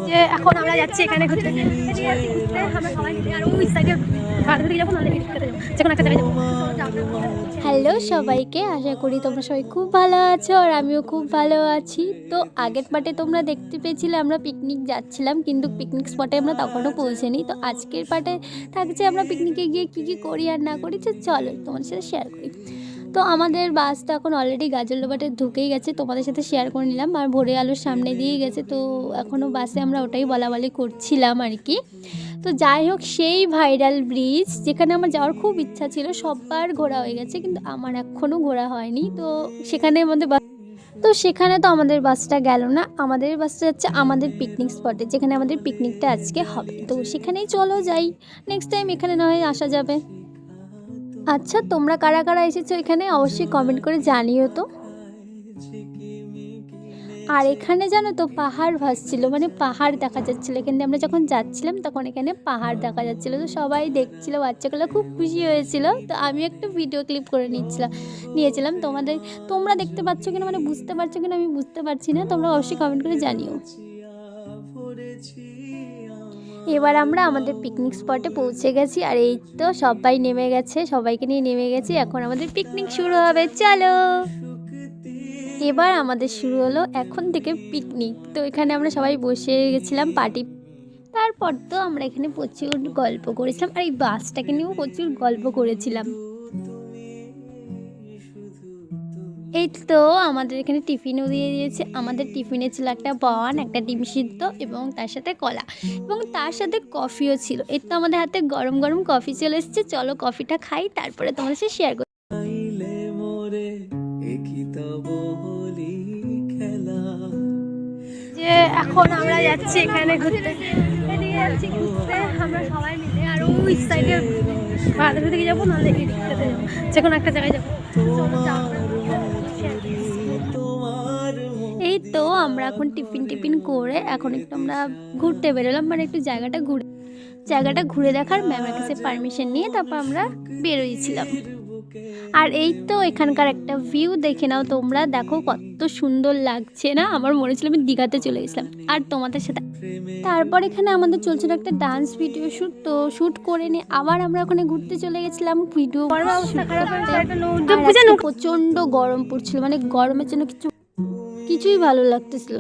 যে এখন আমরা যাচ্ছি এখানে ঘুরতে, আমরা সবাই মিলে আর ওই সাইডে ঘাটে যাবো, নাহলে যেকোনো একটা জায়গায় যাবো। হ্যালো সবাইকে, আশা করি তোমরা সবাই খুব ভালো আছো আর আমিও খুব ভালো আছি। তো আগের পার্টে তোমরা দেখতে পেয়েছিলে আমরা পিকনিক যাচ্ছিলাম, কিন্তু পিকনিক স্পটে আমরা তখনও পৌঁছেনি। তো আজকের পার্টে থাকছে আমরা পিকনিকে গিয়ে কী কী করি আর না করি, তো চলো তোমাদের সাথে শেয়ার করি। তো আমাদের বাস তো এখন অলরেডি গাজলডোবাতে ঢুকেই গেছে, তোমাদের সাথে শেয়ার করে নিলাম। আর ভোরে আলোর সামনে দিয়ে গেছে, তো এখনও বাসে আমরা ওটাই বলাবলি করছিলাম আর কি। তো যাই হোক, সেই ভাইরাল ব্রিজ যেখানে আমার যাওয়ার খুব ইচ্ছা ছিল, সববার ঘোরা হয়ে গেছে, কিন্তু আমার এখনও ঘোরা হয়নি। তো সেখানে আমাদের বাসটা গেল না, আমাদের বাসটা যাচ্ছে আমাদের পিকনিক স্পটে, যেখানে আমাদের পিকনিকটা আজকে হবে। তো সেখানেই চলো যাই, নেক্সট টাইম এখানে না হয় আসা যাবে। আচ্ছা, তোমরা কারা কারা এসেছো এখানে অবশ্যই কমেন্ট করে জানিও তো। আর এখানে জানো তো পাহাড় ভাসছিল, মানে পাহাড় দেখা যাচ্ছিলো এখানে। আমরা যখন যাচ্ছিলাম তখন এখানে পাহাড় দেখা যাচ্ছিলো, তো সবাই দেখছিল, বাচ্চাগুলো খুব খুশি হয়েছিল। তো আমি একটা ভিডিও ক্লিপ করে নিয়েছিলাম। তোমরা দেখতে পাচ্ছ কিনা, মানে বুঝতে পারছো কিনা আমি বুঝতে পারছি না, তোমরা অবশ্যই কমেন্ট করে জানিও। এবার আমরা আমাদের পিকনিক স্পটে পৌঁছে গেছি, আর এই তো সবাই নেমে গেছে, সবাইকে নিয়ে নেমে গেছি। এখন আমাদের পিকনিক শুরু হবে, চলো। এবার আমাদের শুরু হলো এখন থেকে পিকনিক। তো এখানে আমরা সবাই বসে গেছিলাম পার্টি। তারপর তো আমরা এখানে প্রচুর গল্প করেছিলাম, আর এই বাসটাকে নিয়েও প্রচুর গল্প করেছিলাম। এই তো আমাদের এখানে টিফিনও দিয়ে দিয়েছে। আমাদের টিফিনে ছিল একটা বন, একটা ডিম সিদ্ধ এবং তার সাথে কলা, এবং তার সাথে কফিও ছিল। এই তো আমাদের হাতে গরম গরম কফি চলে এসেছে, চলো কফিটা খাই, তারপরে তোমাদের সাথে শেয়ার করি। যে এখন আমরা যাচ্ছি এখানে ঘুরতে, আমরা সবাই মিলে আর ওই সাইডে ঘাটে থেকে যাবো, নাহলে যেকোনো একটা জায়গায় যাবো। এই তো আমরা এখন টিফিন করে এখন একটু আমরা ঘুরতে বেরোলাম, মানে একটু জায়গাটা ঘুরে দেখার ম্যামের কাছে পারমিশন নিয়ে তারপর আমরা বেরোইছিলাম। আর এই তো এখানকার একটা ভিউ দেখে নাও তোমরা, দেখো কত সুন্দর লাগছে না? আমার মনে ছিল আমি দীঘাতে চলে গেছিলাম আর তোমাদের সাথে। তারপর এখানে আমাদের চলছিল একটা ডান্স ভিডিও শ্যুট, তো শ্যুট করে নিয়ে আবার আমরা ওখানে ঘুরতে চলে গেছিলাম। ভিডিও প্রচণ্ড গরম পড়ছিল, মানে গরমের জন্য কিছুই ভালো লাগতেছিল।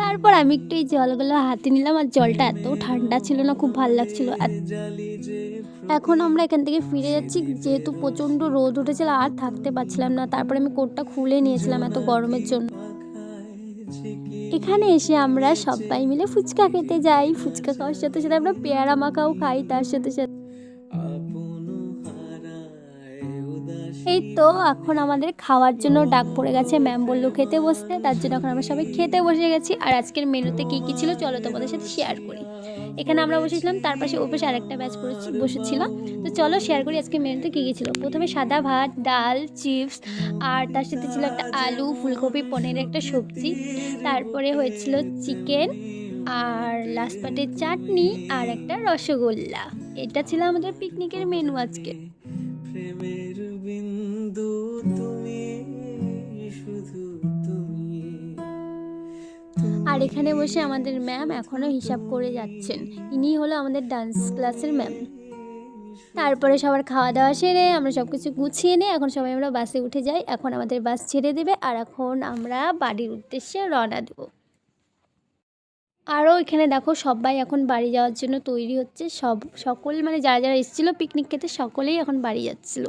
তারপর আমি একটু এই জলগুলো হাতে নিলাম, আর জলটা এত ঠান্ডা ছিল না, খুব ভালো লাগছিল। এখন আমরা এখান থেকে ফিরে যাচ্ছি, যেহেতু প্রচণ্ড রোদ উঠেছিল আর থাকতে পারছিলাম না। তারপরে আমি কোটটা খুলে নিয়েছিলাম এত গরমের জন্য। এখানে এসে আমরা সবাই মিলে ফুচকা খেতে যাই, ফুচকা খাওয়ার সাথে সাথে আমরা পেয়ারা মাখাও খাই তার সাথে সাথে। এই তো এখন আমাদের খাওয়ার জন্য ডাক পড়ে গেছে, ম্যাম বললো খেতে বসতে, তার জন্য এখন আমরা সবাই খেতে বসে গেছি। আর আজকের মেনুতে কী কী ছিল চলো তোমাদের সাথে শেয়ার করি। এখানে আমরা বসেছিলাম, তার পাশে ওই পাশে আরেকটা ব্যাচ বসেছিল। তো চলো শেয়ার করি আজকের মেনুতে কী কী ছিল। প্রথমে সাদা ভাত, ডাল, চিপস, আর তার সাথে ছিল একটা আলু, ফুলকপি, পনিরের একটা সবজি। তারপরে হয়েছিল চিকেন, আর লাস্ট পার্টে চাটনি আর একটা রসগোল্লা। এটা ছিল আমাদের পিকনিকের মেনু আজকে। আর এখানে বসে আমাদের ম্যাম এখনও হিসাব করে যাচ্ছেন, ইনি হলো আমাদের ডান্স ক্লাসের ম্যাম। তারপরে সবার খাওয়া দাওয়া সেরে আমরা সব কিছু গুছিয়ে নিয়ে এখন সবাই আমরা বাসে উঠে যাই। এখন আমাদের বাস ছেড়ে দেবে, আর এখন আমরা বাড়ির উদ্দেশ্যে রওনা দেব। আরও এখানে দেখো সবাই এখন বাড়ি যাওয়ার জন্য তৈরি হচ্ছে, সকল মানে যারা যারা এসেছিলো পিকনিক খেতে সকলেই এখন বাড়ি যাচ্ছিল।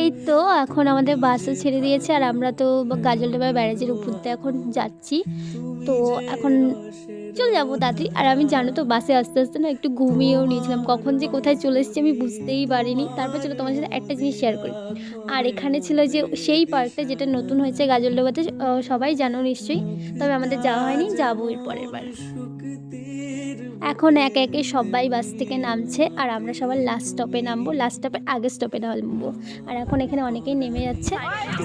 এই তো এখন আমাদের বাসও ছেড়ে দিয়েছে, আর আমরা তো গাজলডোবা ব্যারেজের উপর দিয়ে এখন যাচ্ছি। তো এখন চলে যাবো তাড়াতাড়ি। আর আমি জানো তো বাসে আস্তে আস্তে না একটু ঘুমিয়েও নিয়েছিলাম, কখন যে কোথায় চলে এসেছি আমি বুঝতেই পারিনি। তারপর চলো তোমার সাথে একটা জিনিস শেয়ার করি। আর এখানে ছিল যে সেই পার্কটা যেটা নতুন হয়েছে গাজলডোবাতে, সবাই জানো নিশ্চয়ই, তবে আমাদের যাওয়া হয়নি, যাবো এর পরের বার। এখন একে একে সবাই বাস থেকে নামছে, আর আমরা সবার লাস্ট স্টপে নামবো, লাস্ট স্টপের আগের স্টপে নামবো। আর এখন এখানে অনেকেই নেমে যাচ্ছে,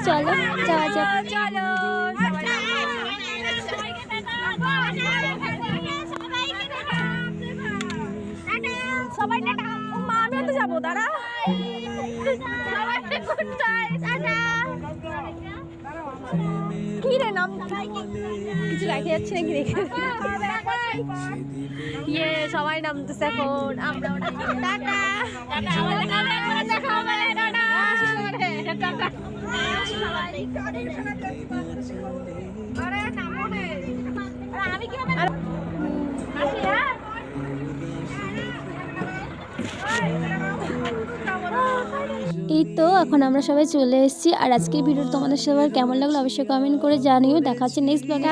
চলো যাওয়া যাক। সবাই যাবো, দাঁড়া। কি রে নাম কিছু দেখা যাচ্ছে নাকি দেখে ইয়ে সবাই নামতেছে এখন আমরাও টাটা দেখা হবে টাটা আমি কি এই তো এখন আমরা সবাই চলে এসেছি। আর আজকের ভিডিও তোমাদের সবার কেমন লাগলো অবশ্যই কমেন্ট করে জানিও। দেখা হচ্ছে নেক্সট ব্লগে।